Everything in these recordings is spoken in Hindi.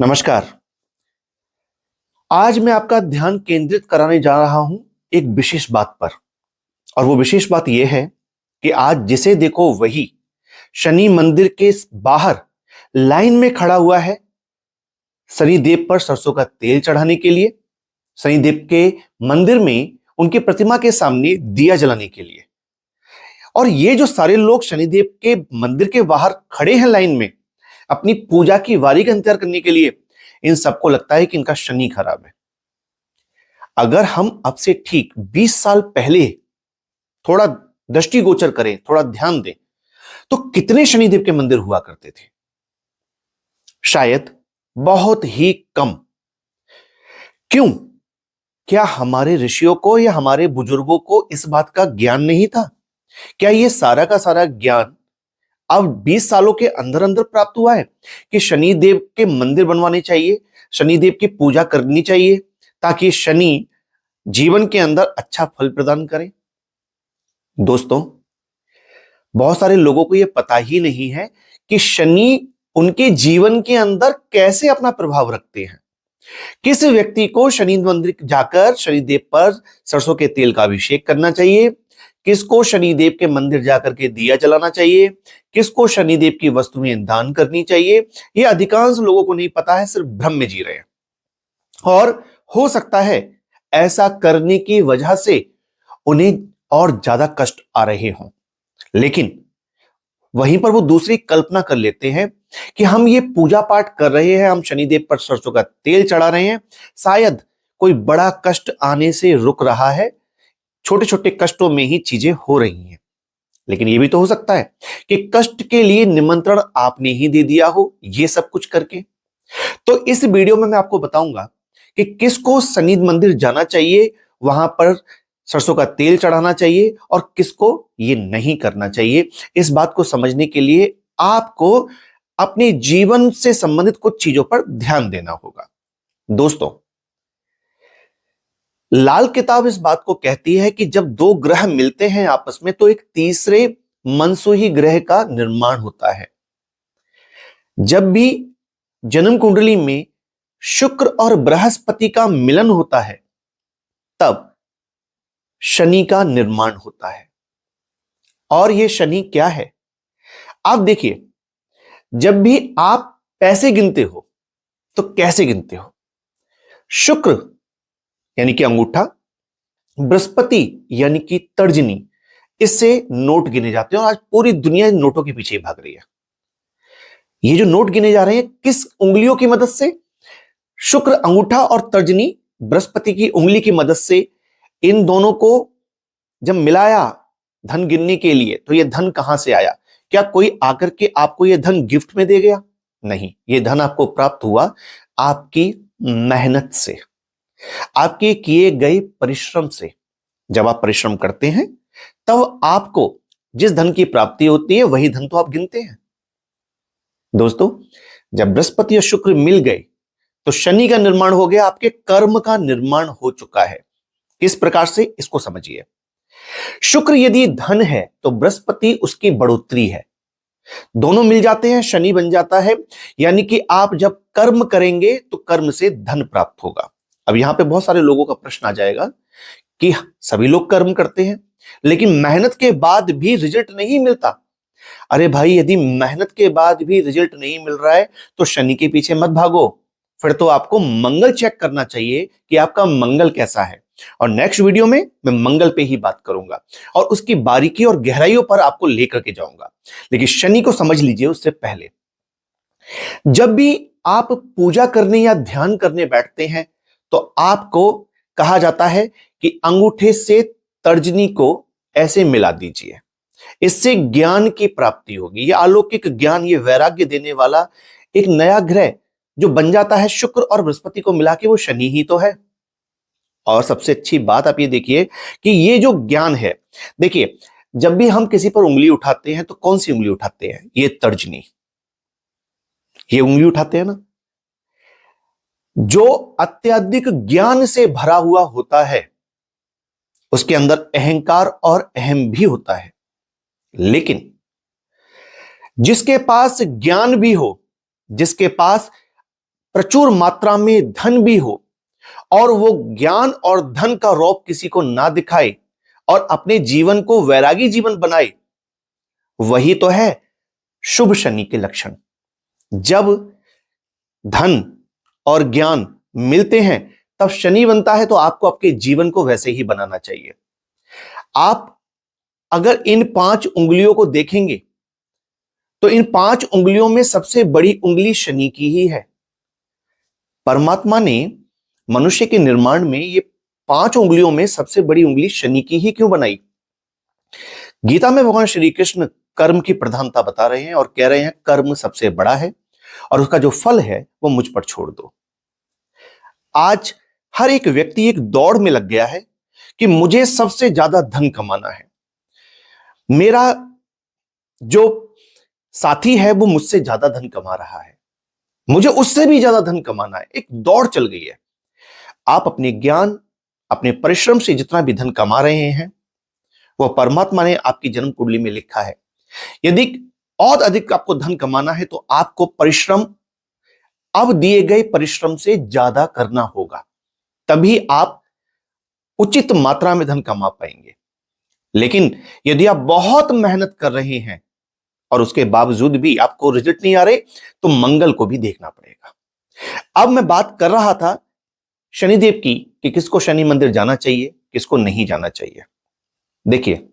नमस्कार। आज मैं आपका ध्यान केंद्रित कराने जा रहा हूं एक विशेष बात पर। और वो विशेष बात यह है कि आज जिसे देखो वही शनि मंदिर के बाहर लाइन में खड़ा हुआ है शनिदेव पर सरसों का तेल चढ़ाने के लिए, शनिदेव के मंदिर में उनकी प्रतिमा के सामने दिया जलाने के लिए। और ये जो सारे लोग शनिदेव के मंदिर के बाहर खड़े हैं लाइन में अपनी पूजा की वारी का इंतजार करने के लिए, इन सबको लगता है कि इनका शनि खराब है। अगर हम अब से ठीक 20 साल पहले थोड़ा दृष्टिगोचर करें, थोड़ा ध्यान दें, तो कितने शनिदेव के मंदिर हुआ करते थे? शायद बहुत ही कम। क्यों? क्या हमारे ऋषियों को या हमारे बुजुर्गों को इस बात का ज्ञान नहीं था? क्या ये सारा का सारा ज्ञान अब 20 सालों के अंदर अंदर प्राप्त हुआ है कि शनिदेव के मंदिर बनवाने चाहिए, शनिदेव की पूजा करनी चाहिए ताकि शनि जीवन के अंदर अच्छा फल प्रदान करें? दोस्तों, बहुत सारे लोगों को यह पता ही नहीं है कि शनि उनके जीवन के अंदर कैसे अपना प्रभाव रखते हैं। किस व्यक्ति को शनि मंदिर जाकर शनिदेव पर सरसों के तेल का अभिषेक करना चाहिए, किसको शनिदेव के मंदिर जाकर के दिया जलाना चाहिए, किसको शनिदेव की वस्तुएं दान करनी चाहिए, यह अधिकांश लोगों को नहीं पता है, सिर्फ भ्रम में जी रहे हैं। और हो सकता है ऐसा करने की वजह से उन्हें और ज्यादा कष्ट आ रहे हों। लेकिन वहीं पर वो दूसरी कल्पना कर लेते हैं कि हम ये पूजा पाठ कर रहे हैं, हम शनिदेव पर सरसों का तेल चढ़ा रहे हैं, शायद कोई बड़ा कष्ट आने से रुक रहा है, छोटे छोटे कष्टों में ही चीजें हो रही हैं। लेकिन यह भी तो हो सकता है कि कष्ट के लिए निमंत्रण आपने ही दे दिया हो ये सब कुछ करके। तो इस वीडियो में मैं आपको बताऊंगा कि किसको शनि मंदिर जाना चाहिए, वहां पर सरसों का तेल चढ़ाना चाहिए, और किसको ये नहीं करना चाहिए। इस बात को समझने के लिए आपको अपने जीवन से संबंधित कुछ चीजों पर ध्यान देना होगा। दोस्तों, लाल किताब इस बात को कहती है कि जब दो ग्रह मिलते हैं आपस में तो एक तीसरे मनसुही ग्रह का निर्माण होता है। जब भी जन्म कुंडली में शुक्र और बृहस्पति का मिलन होता है तब शनि का निर्माण होता है। और यह शनि क्या है? आप देखिए, जब भी आप पैसे गिनते हो तो कैसे गिनते हो? शुक्र यानी कि अंगूठा, बृहस्पति यानी कि तर्जनी, इससे नोट गिने जाते हैं। और आज पूरी दुनिया नोटों के पीछे भाग रही है। ये जो नोट गिने जा रहे हैं किस उंगलियों की मदद से? शुक्र अंगूठा और तर्जनी बृहस्पति की उंगली की मदद से। इन दोनों को जब मिलाया धन गिनने के लिए तो यह धन कहां से आया? क्या कोई आकर के आपको यह धन गिफ्ट में दे गया? नहीं, यह धन आपको प्राप्त हुआ आपकी मेहनत से, आपके किए गए परिश्रम से। जब आप परिश्रम करते हैं तब आपको जिस धन की प्राप्ति होती है वही धन तो आप गिनते हैं। दोस्तों, जब बृहस्पति और शुक्र मिल गए तो शनि का निर्माण हो गया, आपके कर्म का निर्माण हो चुका है। किस प्रकार से, इसको समझिए। शुक्र यदि धन है तो बृहस्पति उसकी बढ़ोतरी है। दोनों मिल जाते हैं, शनि बन जाता है। यानी कि आप जब कर्म करेंगे तो कर्म से धन प्राप्त होगा। अब यहां पे बहुत सारे लोगों का प्रश्न आ जाएगा कि सभी लोग कर्म करते हैं लेकिन मेहनत के बाद भी रिजल्ट नहीं मिलता। अरे भाई, यदि मेहनत के बाद भी रिजल्ट नहीं मिल रहा है तो शनि के पीछे मत भागो, फिर तो आपको मंगल चेक करना चाहिए कि आपका मंगल कैसा है। और नेक्स्ट वीडियो में मैं मंगल पे ही बात करूंगा और उसकी बारीकी और गहराइयों पर आपको लेकर के जाऊंगा। लेकिन शनि को समझ लीजिए उससे पहले, जब भी आप पूजा करने या ध्यान करने बैठते हैं तो आपको कहा जाता है कि अंगूठे से तर्जनी को ऐसे मिला दीजिए, इससे ज्ञान की प्राप्ति होगी। यह अलौकिक ज्ञान, यह वैराग्य देने वाला एक नया ग्रह जो बन जाता है शुक्र और बृहस्पति को मिला के, वो शनि ही तो है। और सबसे अच्छी बात आप ये देखिए कि ये जो ज्ञान है, देखिए जब भी हम किसी पर उंगली उठाते हैं तो कौन सी उंगली उठाते हैं? ये तर्जनी, ये उंगली उठाते हैं ना। जो अत्यधिक ज्ञान से भरा हुआ होता है उसके अंदर अहंकार और अहम भी होता है। लेकिन जिसके पास ज्ञान भी हो, जिसके पास प्रचुर मात्रा में धन भी हो और वो ज्ञान और धन का रौब किसी को ना दिखाए और अपने जीवन को वैरागी जीवन बनाए, वही तो है शुभ शनि के लक्षण। जब धन और ज्ञान मिलते हैं तब शनि बनता है, तो आपको आपके जीवन को वैसे ही बनाना चाहिए। आप अगर इन 5 उंगलियों को देखेंगे तो इन 5 उंगलियों में सबसे बड़ी उंगली शनि की ही है। परमात्मा ने मनुष्य के निर्माण में ये 5 उंगलियों में सबसे बड़ी उंगली शनि की ही क्यों बनाई? गीता में भगवान श्री कृष्ण कर्म की प्रधानता बता रहे हैं और कह रहे हैं कर्म सबसे बड़ा है और उसका जो फल है वो मुझ पर छोड़ दो। आज हर एक व्यक्ति एक दौड़ में लग गया है कि मुझे सबसे ज्यादा धन कमाना है, मेरा जो साथी है वो मुझसे ज्यादा धन कमा रहा है, मुझे उससे भी ज्यादा धन कमाना है। एक दौड़ चल गई है। आप अपने ज्ञान, अपने परिश्रम से जितना भी धन कमा रहे हैं वह परमात्मा ने आपकी जन्म कुंडली में लिखा है। यदि और अधिक आपको धन कमाना है तो आपको परिश्रम अब दिए गए परिश्रम से ज्यादा करना होगा, तभी आप उचित मात्रा में धन कमा पाएंगे। लेकिन यदि आप बहुत मेहनत कर रहे हैं और उसके बावजूद भी आपको रिजल्ट नहीं आ रहे, तो मंगल को भी देखना पड़ेगा। अब मैं बात कर रहा था शनिदेव की कि किसको शनि मंदिर जाना चाहिए, किसको नहीं जाना चाहिए। देखिए,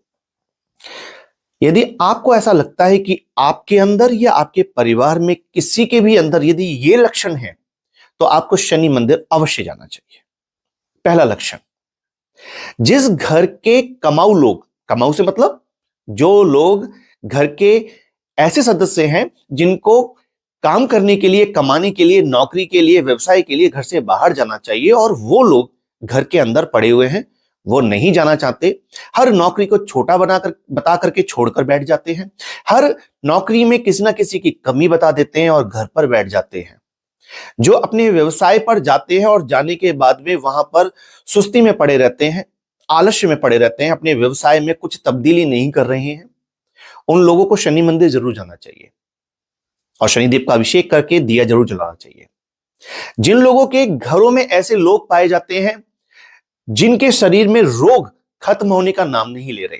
यदि आपको ऐसा लगता है कि आपके अंदर या आपके परिवार में किसी के भी अंदर यदि ये लक्षण है, तो आपको शनि मंदिर अवश्य जाना चाहिए। पहला लक्षण, जिस घर के कमाऊ लोग, कमाऊ से मतलब जो लोग घर के ऐसे सदस्य हैं जिनको काम करने के लिए, कमाने के लिए, नौकरी के लिए, व्यवसाय के लिए घर से बाहर जाना चाहिए और वो लोग घर के अंदर पड़े हुए हैं, वो नहीं जाना चाहते, हर नौकरी को छोटा बनाकर बता करके छोड़कर बैठ जाते हैं, हर नौकरी में किसी ना किसी की कमी बता देते हैं और घर पर बैठ जाते हैं, जो अपने व्यवसाय पर जाते हैं और जाने के बाद में वहां पर सुस्ती में पड़े रहते हैं, आलस्य में पड़े रहते हैं, अपने व्यवसाय में कुछ तब्दीली नहीं कर रहे हैं, उन लोगों को शनि मंदिर जरूर जाना चाहिए और शनिदेव का अभिषेक करके दिया जरूर जलाना चाहिए। जिन लोगों के घरों में ऐसे लोग पाए जाते हैं जिनके शरीर में रोग खत्म होने का नाम नहीं ले रहे,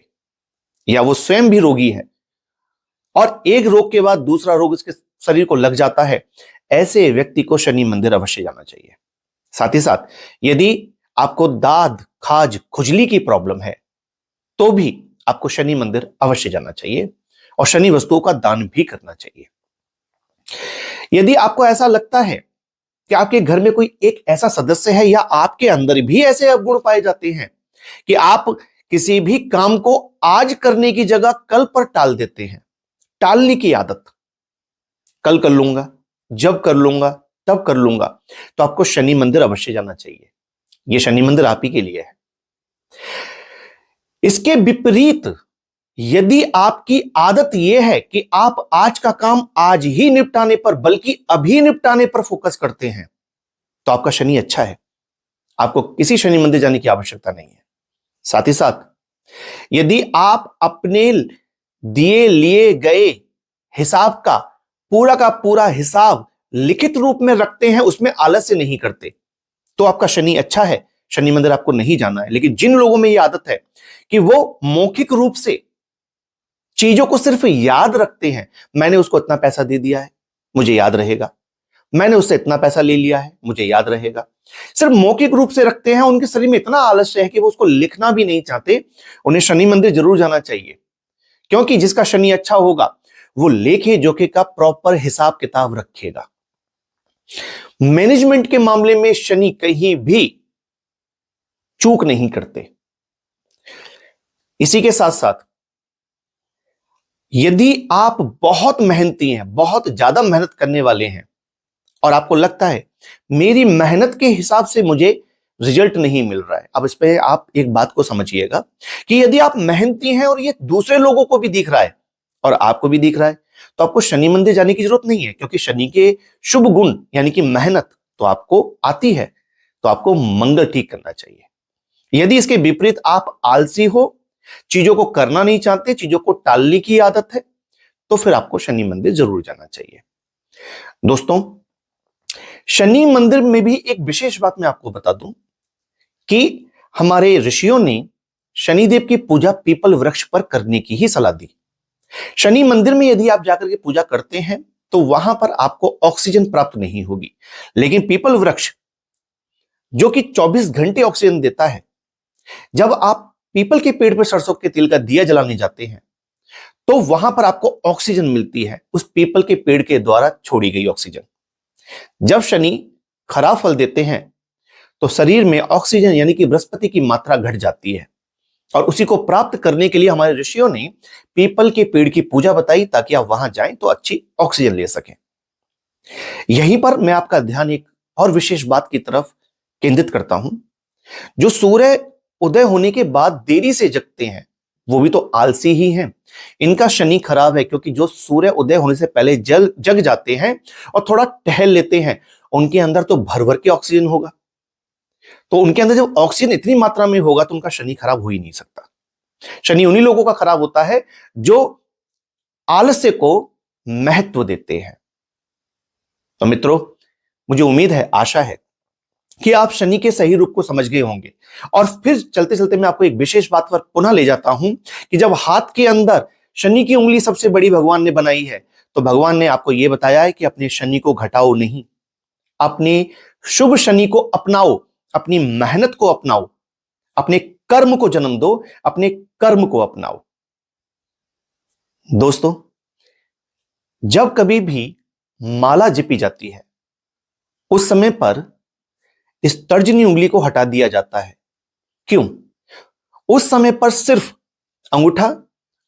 या वो स्वयं भी रोगी है और एक रोग के बाद दूसरा रोग उसके शरीर को लग जाता है, ऐसे व्यक्ति को शनि मंदिर अवश्य जाना चाहिए। साथ ही साथ यदि आपको दाद, खाज, खुजली की प्रॉब्लम है तो भी आपको शनि मंदिर अवश्य जाना चाहिए और शनि वस्तुओं का दान भी करना चाहिए। यदि आपको ऐसा लगता है कि आपके घर में कोई एक ऐसा सदस्य है या आपके अंदर भी ऐसे अवगुण पाए जाते हैं कि आप किसी भी काम को आज करने की जगह कल पर टाल देते हैं, टालने की आदत, कल कर लूंगा, जब कर लूंगा, तब कर लूंगा, तो आपको शनि मंदिर अवश्य जाना चाहिए। यह शनि मंदिर आप ही के लिए है। इसके विपरीत यदि आपकी आदत यह है कि आप आज का काम आज ही निपटाने पर, बल्कि अभी निपटाने पर फोकस करते हैं, तो आपका शनि अच्छा है, आपको किसी शनि मंदिर जाने की आवश्यकता नहीं है। साथ ही साथ यदि आप अपने दिए लिए गए हिसाब का पूरा हिसाब लिखित रूप में रखते हैं, उसमें आलस्य नहीं करते, तो आपका शनि अच्छा है, शनि मंदिर आपको नहीं जाना है। लेकिन जिन लोगों में यह आदत है कि वो मौखिक रूप से चीजों को सिर्फ याद रखते हैं, मैंने उसको इतना पैसा दे दिया है, मुझे याद रहेगा, मैंने उससे इतना पैसा ले लिया है, मुझे याद रहेगा, सिर्फ मौखिक रूप से रखते हैं, उनके शरीर में इतना आलस्य है कि वो उसको लिखना भी नहीं चाहते, उन्हें शनि मंदिर जरूर जाना चाहिए। क्योंकि जिसका शनि अच्छा होगा वो लेखे जोखे का प्रॉपर हिसाब किताब रखेगा। मैनेजमेंट के मामले में शनि कहीं भी चूक नहीं करते। इसी के साथ साथ यदि आप बहुत मेहनती हैं, बहुत ज्यादा मेहनत करने वाले हैं और आपको लगता है मेरी मेहनत के हिसाब से मुझे रिजल्ट नहीं मिल रहा है, अब इस पे आप एक बात को समझिएगा कि यदि आप मेहनती हैं और ये दूसरे लोगों को भी दिख रहा है और आपको भी दिख रहा है, तो आपको शनि मंदिर जाने की जरूरत नहीं है, क्योंकि शनि के शुभ गुण यानी कि मेहनत तो आपको आती है, तो आपको मंगल ठीक करना चाहिए। यदि इसके विपरीत आप आलसी हो, चीजों को करना नहीं चाहते, चीजों को टालने की आदत है, तो फिर आपको शनि मंदिर जरूर जाना चाहिए। दोस्तों, शनि मंदिर में भी एक विशेष बात मैं आपको बता दूं कि हमारे ऋषियों ने शनिदेव की पूजा पीपल वृक्ष पर करने की ही सलाह दी। शनि मंदिर में यदि आप जाकर के पूजा करते हैं तो वहां पर आपको ऑक्सीजन प्राप्त नहीं होगी, लेकिन पीपल वृक्ष जो कि 24 घंटे ऑक्सीजन देता है, जब आप पीपल के पेड़ पर सरसों के तेल का दिया जलाने जाते हैं तो वहां पर आपको ऑक्सीजन मिलती है, उस पीपल के पेड़ के द्वारा छोड़ी गई ऑक्सीजन। जब शनि खराब फल देते हैं तो शरीर में ऑक्सीजन यानी कि बृहस्पति की मात्रा घट जाती है, और उसी को प्राप्त करने के लिए हमारे ऋषियों ने पीपल के पेड़ की पूजा बताई ताकि आप वहां जाएं तो अच्छी ऑक्सीजन ले सकें। यहीं पर मैं आपका ध्यान एक और विशेष बात की तरफ केंद्रित करता हूं। जो सूर्य उदय होने के बाद देरी से जगते हैं वो भी तो आलसी ही हैं। इनका शनि खराब है, क्योंकि जो सूर्य उदय होने से पहले जग जाते हैं और थोड़ा टहल लेते हैं, उनके अंदर तो भर भर के ऑक्सीजन होगा। तो उनके अंदर जब ऑक्सीजन इतनी मात्रा में होगा तो उनका शनि खराब हो ही नहीं सकता। शनि उन्हीं लोगों का खराब होता है जो आलस्य को महत्व देते हैं। तो मित्रों, मुझे उम्मीद है, आशा है कि आप शनि के सही रूप को समझ गए होंगे। और फिर चलते चलते मैं आपको एक विशेष बात पर पुनः ले जाता हूं कि जब हाथ के अंदर शनि की उंगली सबसे बड़ी भगवान ने बनाई है तो भगवान ने आपको यह बताया है कि अपने शनि को घटाओ नहीं, अपने शुभ शनि को अपनाओ, अपनी मेहनत को अपनाओ, अपने कर्म को जन्म दो, अपने कर्म को अपनाओ। दोस्तों, जब कभी भी माला जपी जाती है उस समय पर इस तर्जनी उंगली को हटा दिया जाता है। क्यों? उस समय पर सिर्फ अंगूठा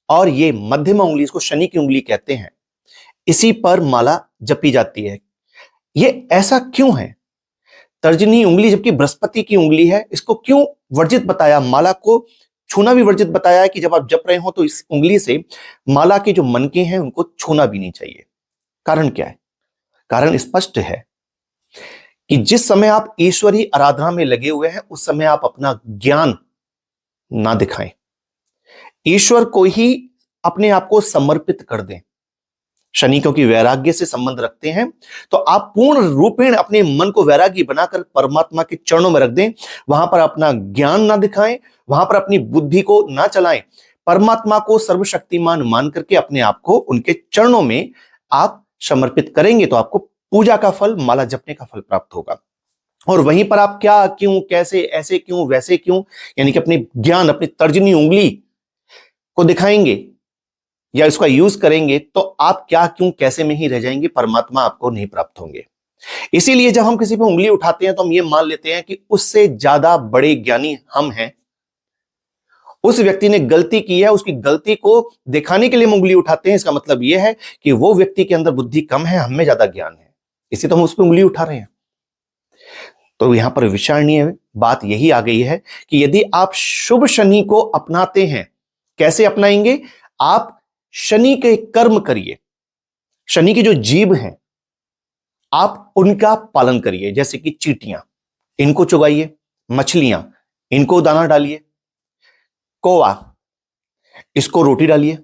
और ये मध्यमा उंगली, इसको शनि की उंगली कहते हैं, इसी पर माला जपी जाती है। ये ऐसा क्यों है? तर्जनी उंगली जबकि बृहस्पति की उंगली है, इसको क्यों वर्जित बताया? माला को छूना भी वर्जित बताया है कि जब आप जप रहे हो तो इस उंगली से माला के जो मनके हैं उनको छूना भी नहीं चाहिए। कारण क्या है? कारण स्पष्ट है कि जिस समय आप ईश्वरीय आराधना में लगे हुए हैं उस समय आप अपना ज्ञान ना दिखाएं, ईश्वर को ही अपने आप को समर्पित कर दें। शनि क्योंकि वैराग्य से संबंध रखते हैं, तो आप पूर्ण रूपेण अपने मन को वैरागी बनाकर परमात्मा के चरणों में रख दें। वहां पर अपना ज्ञान ना दिखाएं, वहां पर अपनी बुद्धि को ना चलाएं, परमात्मा को सर्वशक्तिमान मान करके अपने आप को उनके चरणों में आप समर्पित करेंगे तो आपको पूजा का फल, माला जपने का फल प्राप्त होगा। और वहीं पर आप क्या, क्यों, कैसे, ऐसे क्यों, वैसे क्यों, यानी कि अपने ज्ञान, अपनी तर्जनी उंगली को दिखाएंगे या इसका यूज करेंगे तो आप क्या, क्यों, कैसे में ही रह जाएंगे, परमात्मा आपको नहीं प्राप्त होंगे। इसीलिए जब हम किसी पे उंगली उठाते हैं तो हम ये मान लेते हैं कि उससे ज्यादा बड़े ज्ञानी हम हैं। उस व्यक्ति ने गलती की है, उसकी गलती को दिखाने के लिए हम उंगली उठाते हैं। इसका मतलब यह है कि वो व्यक्ति के अंदर बुद्धि कम है, हमें ज्यादा ज्ञान है, इसी तो हम उस पर उंगली उठा रहे हैं। तो यहां पर विचारणीय बात यही आ गई है कि यदि आप शुभ शनि को अपनाते हैं, कैसे अपनाएंगे? आप शनि के कर्म करिए, शनि की जो जीव हैं आप उनका पालन करिए। जैसे कि चींटियां, इनको चुगाइए, मछलियां, इनको दाना डालिए, कौवा, इसको रोटी डालिए।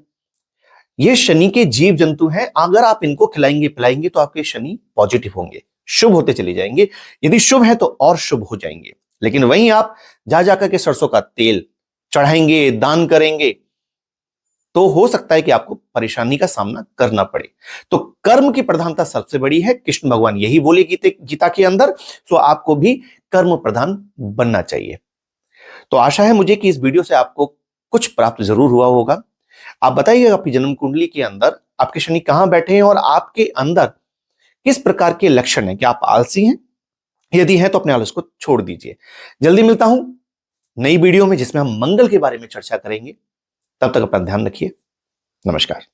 ये शनि के जीव जंतु हैं, अगर आप इनको खिलाएंगे पिलाएंगे तो आपके शनि पॉजिटिव होंगे, शुभ होते चले जाएंगे। यदि शुभ है तो और शुभ हो जाएंगे। लेकिन वहीं आप जा जाकर के सरसों का तेल चढ़ाएंगे, दान करेंगे, तो हो सकता है कि आपको परेशानी का सामना करना पड़े। तो कर्म की प्रधानता सबसे बड़ी है, कृष्ण भगवान यही बोले गीता के अंदर। तो आपको भी कर्म प्रधान बनना चाहिए। तो आशा है मुझे कि इस वीडियो से आपको कुछ प्राप्त जरूर हुआ होगा। आप बताइए आपकी जन्म कुंडली के अंदर आपके शनि कहां बैठे हैं और आपके अंदर किस प्रकार के लक्षण हैं। क्या आप आलसी हैं? यदि हैं तो अपने आलस को छोड़ दीजिए। जल्दी मिलता हूं नई वीडियो में जिसमें हम मंगल के बारे में चर्चा करेंगे। तब तक अपना ध्यान रखिए। नमस्कार।